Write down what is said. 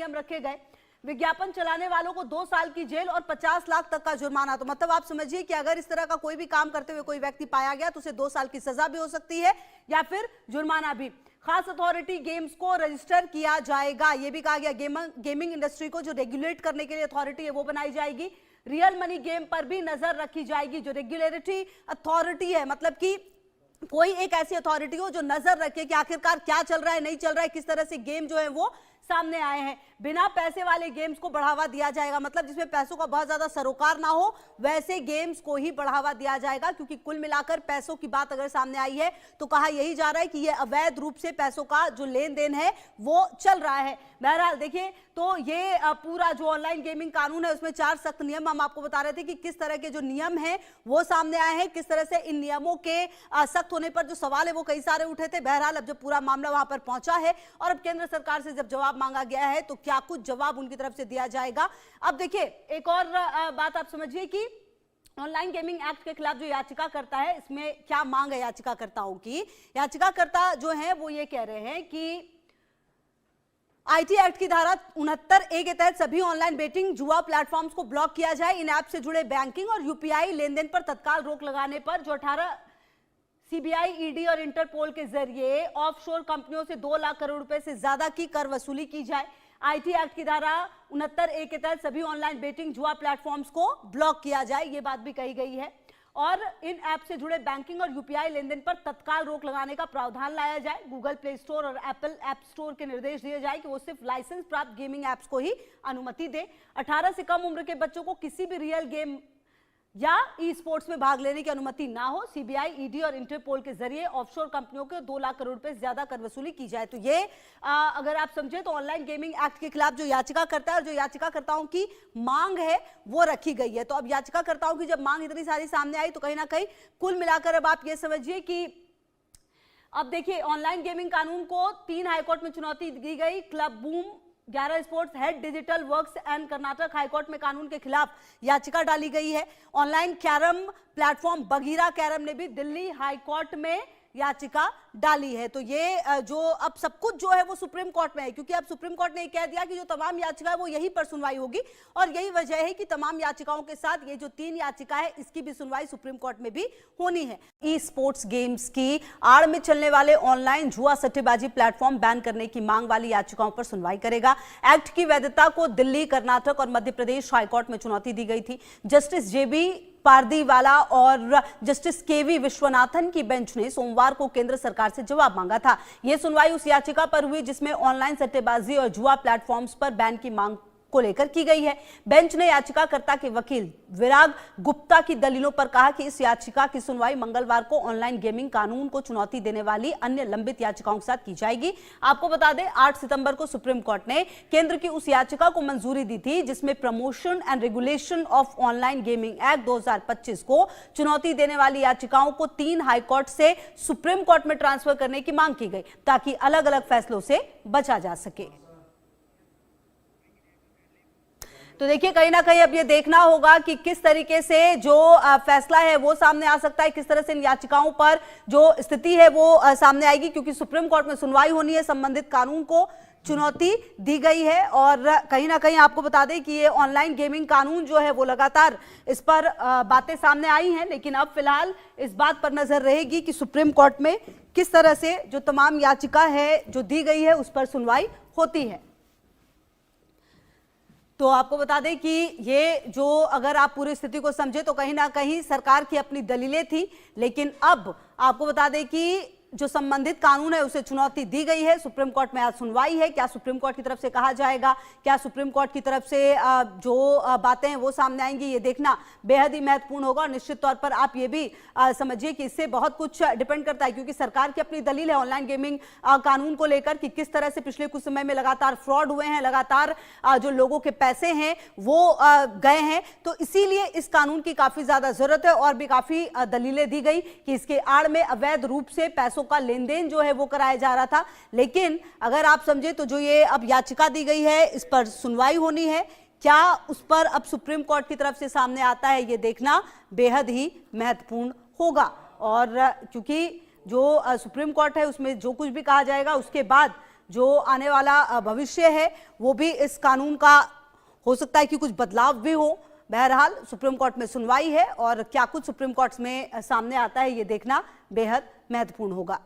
नियम रखे गए। विज्ञापन चलाने वालों को 2 साल की जेल और 50 लाख तक का जुर्माना। तो मतलब आप समझिए कि अगर इस तरह का कोई भी काम करते हुए कोई व्यक्ति पाया गया तो उसे 2 साल की सजा भी हो सकती है या फिर जुर्माना भी। खास अथॉरिटी गेम्स को रजिस्टर किया जाएगा, ये भी कहा गया। गेमिंग इंडस्ट्री को जो रेगुलेट करने के लिए अथॉरिटी है वो बनाई जाएगी। रियल मनी गेम पर भी नजर रखी जाएगी। जो रेगुलेटरी अथॉरिटी है, मतलब कि कोई एक ऐसी अथॉरिटी हो जो नजर रखे कि आखिरकार क्या चल रहा है, नहीं चल रहा है, किस तरह से गेम जो है वो सामने आए हैं। बिना पैसे वाले गेम्स को बढ़ावा दिया जाएगा, मतलब जिसमें पैसों का बहुत ज्यादा सरोकार ना हो वैसे गेम्स को ही बढ़ावा दिया जाएगा। क्योंकि कुल मिलाकर पैसों की बात अगर सामने आई है तो कहा यही जा रहा है कि यह अवैध रूप से पैसों का जो लेन देन है वो चल रहा है। बहरहाल देखिए, तो ये पूरा जो ऑनलाइन गेमिंग कानून है उसमें 4 सख्त नियम हम आपको बता रहे थे कि किस तरह के जो नियम हैं वो सामने आए हैं, किस तरह से इन नियमों के सख्त होने पर जो सवाल है वो कई सारे उठे थे। बहरहाल अब जब पूरा मामला वहां पर पहुंचा है और अब केंद्र सरकार से जब जवाब मांगा गया है तो क्या कुछ जवाब उनकी तरफ से दिया जाएगा। अब देखिए, एक और बात आप समझिए कि ऑनलाइन गेमिंग एक्ट के खिलाफ जो याचिका करता है इसमें क्या मांग है याचिकाकर्ताओं की। याचिकाकर्ता जो है वो ये कह रहे हैं कि आईटी एक्ट की धारा 69A के तहत सभी ऑनलाइन बेटिंग जुआ प्लेटफॉर्म्स को ब्लॉक किया जाए। इन ऐप से जुड़े बैंकिंग और यूपीआई लेन देन पर तत्काल रोक लगाने पर जो 18 सीबीआई, ईडी और इंटरपोल के जरिए ऑफशोर कंपनियों से 2 लाख करोड़ रुपए से ज्यादा की कर वसूली की जाए। आईटी एक्ट की धारा 69A के तहत सभी ऑनलाइन बेटिंग जुआ प्लेटफॉर्म्स को ब्लॉक किया जाए, ये बात भी कही गई है। और इन ऐप से जुड़े बैंकिंग और यूपीआई लेन देन पर तत्काल रोक लगाने का प्रावधान लाया जाए। गूगल प्ले स्टोर और एप्पल ऐप स्टोर के निर्देश दिए जाए कि वो सिर्फ लाइसेंस प्राप्त गेमिंग ऐप्स को ही अनुमति दे। 18 से कम उम्र के बच्चों को किसी भी रियल गेम या ई स्पोर्ट्स में भाग लेने की अनुमति ना हो। सीबीआई, ईडी और इंटरपोल के जरिए ऑफशोर कंपनियों के 2 लाख करोड़ रुपए से ज्यादा कर वसूली की जाए। तो ये अगर आप समझे तो ऑनलाइन गेमिंग एक्ट के खिलाफ जो याचिकाकर्ता है और जो याचिकाकर्ताओं की मांग है वो रखी गई है। तो अब याचिकाकर्ताओं की जब मांग इतनी सारी सामने आई तो कहीं ना कहीं कुल मिलाकर अब आप ये समझिए कि अब देखिए, ऑनलाइन गेमिंग कानून को 3 हाईकोर्ट में चुनौती दी गई। Club boom, 11 sports, head digital works and Karnataka high court में कानून के खिलाफ याचिका डाली गई है। Online carrom platform Bagheera carrom ने भी दिल्ली हाईकोर्ट में याचिका डाली है। तो ये जो अब सब कुछ जो है वो सुप्रीम कोर्ट में है, क्योंकि अब सुप्रीम कोर्ट ने कह दिया कि जो तमाम याचिका है वो यहीं पर सुनवाई होगी। और यही वजह है कि तमाम याचिकाओं के साथ ये जो 3 याचिका है इसकी भी सुनवाई सुप्रीम कोर्ट में भी होनी है। ई स्पोर्ट्स गेम्स की आड़ में चलने वाले ऑनलाइन जुआ सट्टेबाजी प्लेटफॉर्म बैन करने की मांग वाली याचिकाओं पर सुनवाई करेगा। एक्ट की वैधता को दिल्ली, कर्नाटक और मध्य प्रदेश हाईकोर्ट में चुनौती दी गई थी। जस्टिस जेबी पारदीवाला और जस्टिस केवी विश्वनाथन की बेंच ने सोमवार को केंद्र सरकार से जवाब मांगा था। यह सुनवाई उस याचिका पर हुई जिसमें ऑनलाइन सट्टेबाजी और जुआ प्लेटफॉर्म्स पर बैन की मांग को लेकर की गई है। बेंच ने याचिकाकर्ता के वकील विराग गुप्ता की दलीलों पर कहा कि इस याचिका की सुनवाई मंगलवार को ऑनलाइन गेमिंग कानून को चुनौती देने वाली अन्य लंबित याचिकाओं के साथ की जाएगी। आपको बता दें, 8 सितंबर को सुप्रीम कोर्ट ने केंद्र की उस याचिका को मंजूरी दी थी जिसमें promotion and regulation of online gaming act 2025 को चुनौती देने वाली याचिकाओं को 3 हाईकोर्ट से सुप्रीम कोर्ट में ट्रांसफर करने की मांग की गई ताकि अलग अलग फैसलों से बचा जा सके। तो देखिए, कहीं ना कहीं अब ये देखना होगा कि किस तरीके से जो फैसला है वो सामने आ सकता है, किस तरह से इन याचिकाओं पर जो स्थिति है वो सामने आएगी, क्योंकि सुप्रीम कोर्ट में सुनवाई होनी है। संबंधित कानून को चुनौती दी गई है और कहीं ना कहीं आपको बता दें कि ये ऑनलाइन गेमिंग कानून जो है वो लगातार इस पर बातें सामने आई हैं, लेकिन अब फिलहाल इस बात पर नजर रहेगी कि सुप्रीम कोर्ट में किस तरह से जो तमाम याचिका है जो दी गई है उस पर सुनवाई होती है। तो आपको बता दें कि ये जो अगर आप पूरी स्थिति को समझे तो कहीं ना कहीं सरकार की अपनी दलीलें थी, लेकिन अब आपको बता दें कि जो संबंधित कानून है उसे चुनौती दी गई है। सुप्रीम कोर्ट में आज सुनवाई है। क्या सुप्रीम कोर्ट की तरफ से कहा जाएगा, क्या सुप्रीम कोर्ट की तरफ से जो बातें हैं वो सामने आएंगी, ये देखना बेहद ही महत्वपूर्ण होगा। और निश्चित तौर पर आप ये भी समझिए कि इससे बहुत कुछ डिपेंड करता है, क्योंकि सरकार की अपनी दलील है ऑनलाइन गेमिंग कानून को लेकर कि किस तरह से पिछले कुछ समय में लगातार फ्रॉड हुए हैं, लगातार जो लोगों के पैसे हैं वो गए हैं। तो इसीलिए इस कानून की काफी ज्यादा जरूरत है और भी काफी दलीलें दी गई कि इसके आड़ में अवैध रूप से पैसों का लेन देन जो है वो कराया जा रहा था। लेकिन अगर आप समझे तो जो ये अब याचिका दी गई है इस पर सुनवाई होनी है। क्या उस पर अब सुप्रीम कोर्ट की तरफ से सामने आता है ये देखना बेहद ही महत्वपूर्ण होगा। और क्योंकि जो सुप्रीम कोर्ट है उसमें जो कुछ भी कहा जाएगा उसके बाद जो आने वाला भविष्य है वो भी इस कानून का हो सकता है कि कुछ बदलाव भी हो। बहरहाल सुप्रीम कोर्ट में सुनवाई है और क्या कुछ सुप्रीम कोर्ट में सामने आता है ये देखना बेहद महत्वपूर्ण होगा।